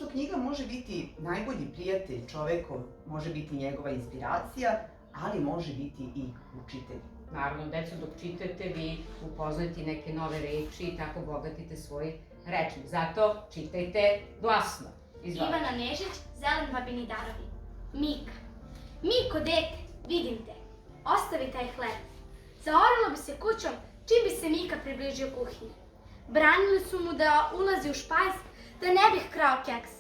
što knjiga može biti najbolji prijatelj čovekov, može biti njegova inspiracija, ali može biti i učitelj. Naravno, deco, dok čitate, vi upoznate neke nove reči i tako bogatite svoj rečnik. Zato čitajte glasno. Izvolite. Ivana Nežić, Zelen babini darovi. Mika. Miko, dete, vidim te. Ostavi taj hleb. Zaorilo bi se kućom čim bi se Mika približio kuhinji. Branili su mu da ulazi u špajz, da ne bih krao keks.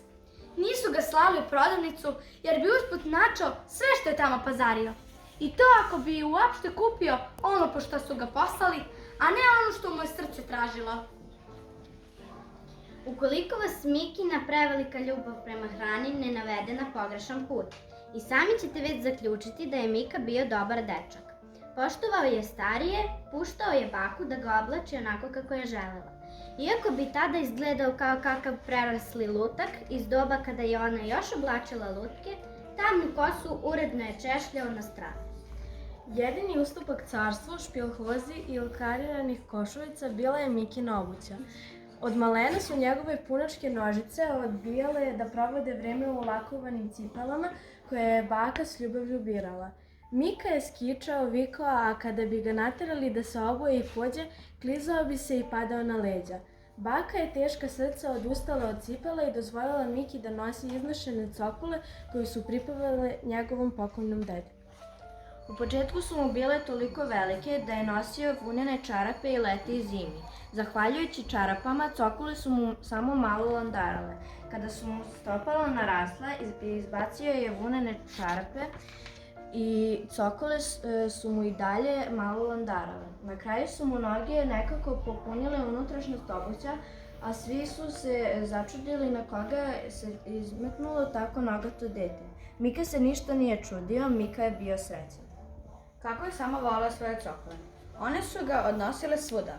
Nisu ga slali u prodavnicu jer bi usput načao sve što je tamo pazario. I to ako bi uopšte kupio ono po što su ga poslali, a ne ono što mu je srce tražilo. Ukoliko vas Mikina prevelika ljubav prema hrani ne navede na pogrešan put, i sami ćete već zaključiti da je Mika bio dobar dečak. Poštovao je starije, puštao je baku da ga oblači onako kako je želela. Iako bi tada izgledao kao kakav prerasli lutak iz doba kada je ona još oblačila lutke, tamnu kosu uredno je češljao na stranu. Jedini ustupak carstvu, špilhozi i kariranih košuljica bila je Mikina obuća. Od malena su njegove punačke nožice odbijale da provode vreme u lakovanim cipelama koje je baka s ljubavlju birala. Mika je skičao, vikao, a kada bi ga naterali da se oboje i pođe, klizao bi se i padao na leđa. Baka je teška srca odustala od cipela i dozvolila Miki da nosi iznešene cokule koje su pripavale njegovom pokojnom dedi. U početku su mu bile toliko velike da je nosio vunene čarape i leti i zimi. Zahvaljujući čarapama, cokule su mu samo malo landarale. Kada su mu stopala narasla, izbacio je vunene čarape i cokole su mu i dalje malo landarale. Na kraju su mu noge nekako popunile unutrašnjost obuća, a svi su se začudili na koga se izmetnulo tako nogato dete. Mika se ništa nije čudio, Mika je bio srećan. Kako je samo volao svoje cokole. One su ga odnosile svuda,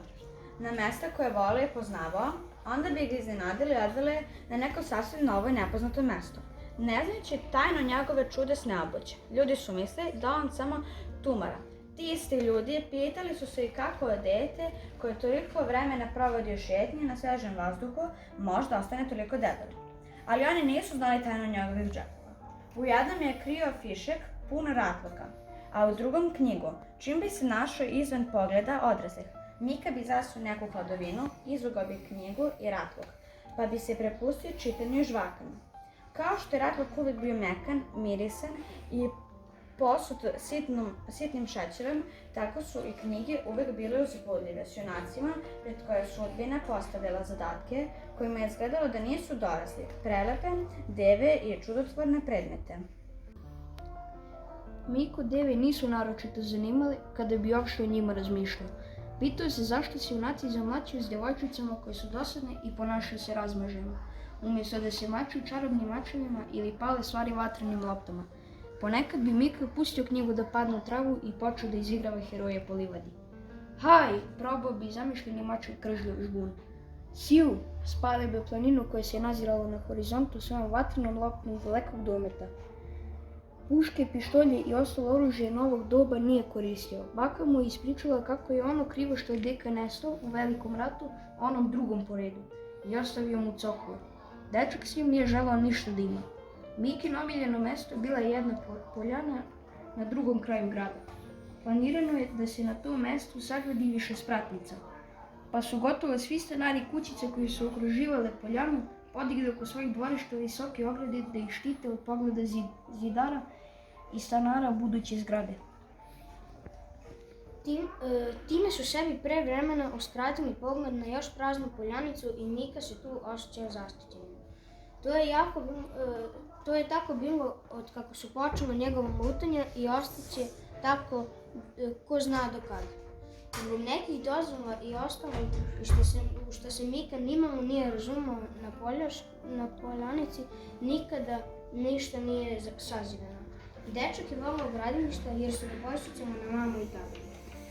na mesta koje volao i poznavao, onda bi ga iznenadili i odvele na neko sasvim novo i nepoznato mesto. Ne znajući tajno njegove čudesne obuće, ljudi su mislili da on samo tumara. Ti isti ljudi pitali su se i kako je dete koje toliko vremena provodi u šetnji na svežem vazduhu možda ostane toliko debelo. Ali oni nisu znali tajno njegovih džepova. U jednom je krio fišek pun ratluka, a u drugom knjigu, čim bi se našao izvan pogleda odraslih. Mika bi zasuo neku hladovinu, izvukao bi knjigu i ratluk, pa bi se prepustio čitanju i žvakanju. Kao što je ratluk uvijek bio mekan, mirisan i posut sitnim šećerom, tako su i knjige uvijek bile uzbudljive s junacima pred koje sudbina postavila zadatke kojima je izgledalo da nisu dorasli, prelepe, deve i čudotvorne predmete. Miku deve nisu naročito zanimali kada bi uopšte o njima razmišljao. Pitao se zašto se junaci zamlačuju s djevojčicama koje su dosadne i ponašaju se razmaženo, umjesto da se mačuju čarobnim mačevima ili pale stvari vatrenim loptama. Ponekad bi Mika pustio knjigu da padne u travu i počeo da izigrava heroje po livadi. Haj, probao bi zamišljeni mačev kržlju žbun. Siu, spali bi planinu koja se nazirala na horizontu svojom vatrenom loptom dalekog dometa. Puške, pištolje i ostalo oružje novog doba nije koristio. Baka mu je ispričala kako je ono krivo što je deka nestao u velikom ratu, onom drugom po redu, i ostavio mu cokule. Dečak s njim nije želao ništa da ima. Mikino omiljeno mesto bila je jedna poljana na drugom kraju grada. Planirano je da se na tom mestu sagradi više spratnica, pa su gotovo svi stanari i kućice koji su okruživale poljanu podigli oko svojih dvorišta visoke ograde da ih štite od pogleda zidara i stanara buduće zgrade. Time su sebi pre vremena uskratili pogled na još praznu poljanicu i Mika se tu osjećao zaštićenim. To je tako bilo od kako su počelo njegovo lutanje i ostaće tako ko zna do kada. Zbog nekih dozvola i ostalo što se Mika nimalo nije razumao na poljanici, nikada ništa nije sazidano. Dečak je volao gradilišta jer su ga podsjećali na mamu i tatu.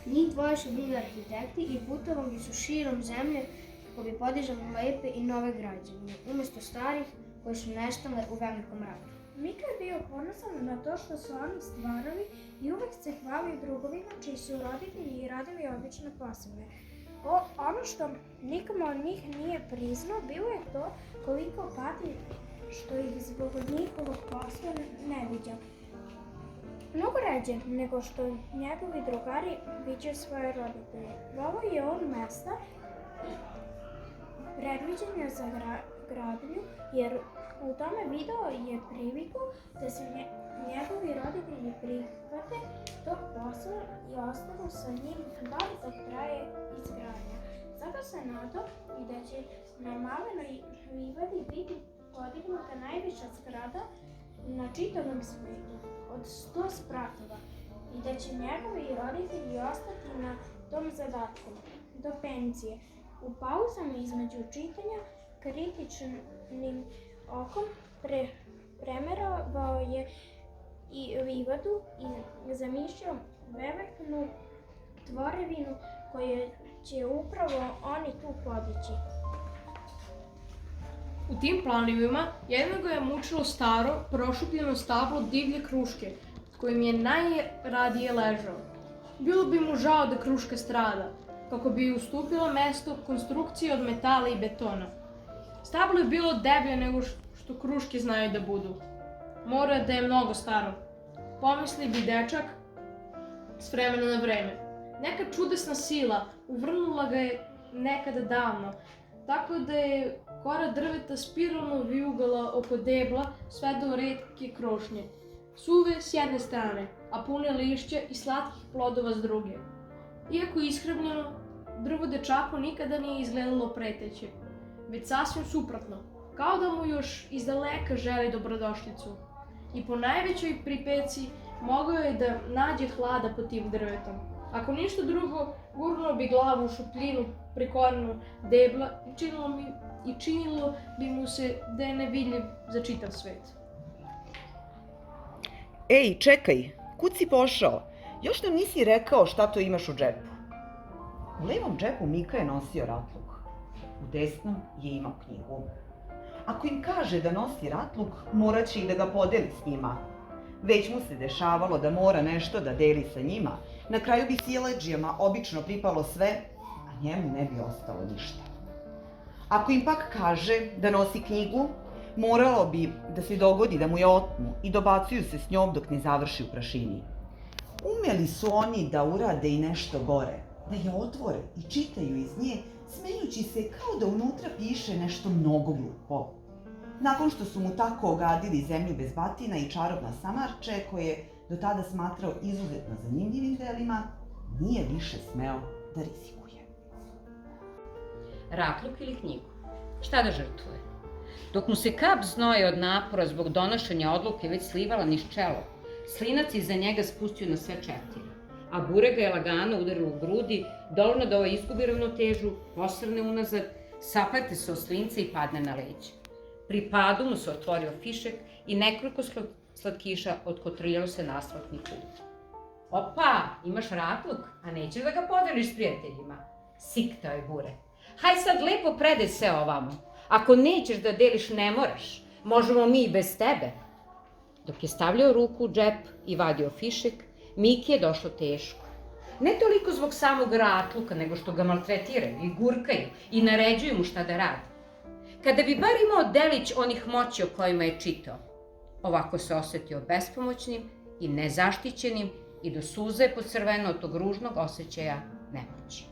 Njih dvoje su bili arhitekti i putovali su širom zemlje kako bi podizali lepe i nove građevine, umjesto starih koje su nestale u velikom ratu. Mika je bio ponosan na to što su oni stvarali i uvek se hvalio drugovima čiji su roditelji radili odlične poslove. Ono što nikom od njih nije priznao bilo je to koliko pati što ih zbog njihovog posla ne viđa. Mnogo ređe nego što njegovi drugari viđaju svoje roditelje. Volao je on mesta predviđenja za gradnju, jer u tome video je priliku da se njegovi roditelji prihvate tog posla i ostanu sa njim bar dok traje izgradnja. Zato se nadao i da će na Malenoj livadi biti podignuta najviša zgrada na čitavom svetu, od 100 spratova, i da će njegovi roditelji ostati na tom zadatku do penzije. U pauzama između čitanja kritičnim okom premeravao je i livadu i zamišljao veliku tvorevinu koju će upravo oni tu podići. U tim planovima jednog ga je mučilo staro, prošupljeno stablo divlje kruške, kojim je najradije ležao. Bilo bi mu žao da kruška strada, kako bi ustupila mesto konstrukcije od metala i betona. Stablo je bilo deblje nego što kruške znaju da budu. Mora da je mnogo staro. Pomisli bi dečak s vremena na vreme. Neka čudesna sila uvrnula ga je nekada davno, tako da je kora drveta spiralno vijugala oko debla sve do retke krošnje. Suve s jedne strane, a pune lišća i slatkih plodova s druge. Iako ishrbljeno, drvo dečaku nikada nije izgledalo preteće, već sasvim suprotno, kao da mu još izdaleka želi dobrodošlicu. I po najvećoj pripeci mogao je da nađe hlada pod tim drvetom. Ako ništa drugo, gurnuo bi glavu u šupljinu pri korenu debla i činilo bi mu se da je nevidljiv za čitav svet. Ej, čekaj, kud si pošao? Još nam nisi rekao šta to imaš u džepu. U levom džepu Mika je nosio ratluk, u desnom je imao knjigu. Ako im kaže da nosi ratluk, morat će i da ga podeli s njima. Već mu se dešavalo da mora nešto da deli sa njima. Na kraju bi siledžijama obično pripalo sve, a njemu ne bi ostalo ništa. Ako im pak kaže da nosi knjigu, moralo bi da se dogodi da mu je otmu i dobacuju se s njom dok ne završi u prašini. Umeli su oni da urade i nešto gore, da je otvore i čitaju iz nje, smejući se kao da unutra piše nešto mnogo glupo. Nakon što su mu tako ogadili zemlju bez batina i čarobna samarče, koje je do tada smatrao izuzetno zanimljivim delima, nije više smeo da rizikuje. Ratluk ili knjigu? Šta da žrtvuje? Dok mu se kap znoja od napora zbog donošenja odluke već slivala niz čelo, slinac iza njega spustio na sve četiri, a bure ga je lagano udarilo u grudi, dovoljno da ovaj izgubi ravnotežu, posrne unazad, saplete se o slince i padne na leđe. Pri padu mu se otvorio fišek i nekoliko slatkiša otkotrljalo se na asfaltni put. Opa, imaš ratluk, a nećeš da ga podeliš s prijateljima? Siktao je bure. Haj sad lepo predaj se ovamo. Ako nećeš da deliš, ne moraš. Možemo mi i bez tebe. Dok je stavljao ruku u džep i vadio fišek, Miki je došlo teško. Ne toliko zbog samog ratluka, nego što ga maltretiraju i gurkaju i naređuju mu šta da radi. Kada bi bar imao delić onih moći o kojima je čitao, ovako se osetio bespomoćnim i nezaštićenim i do suze pocrveno od tog ružnog osjećaja nemoći.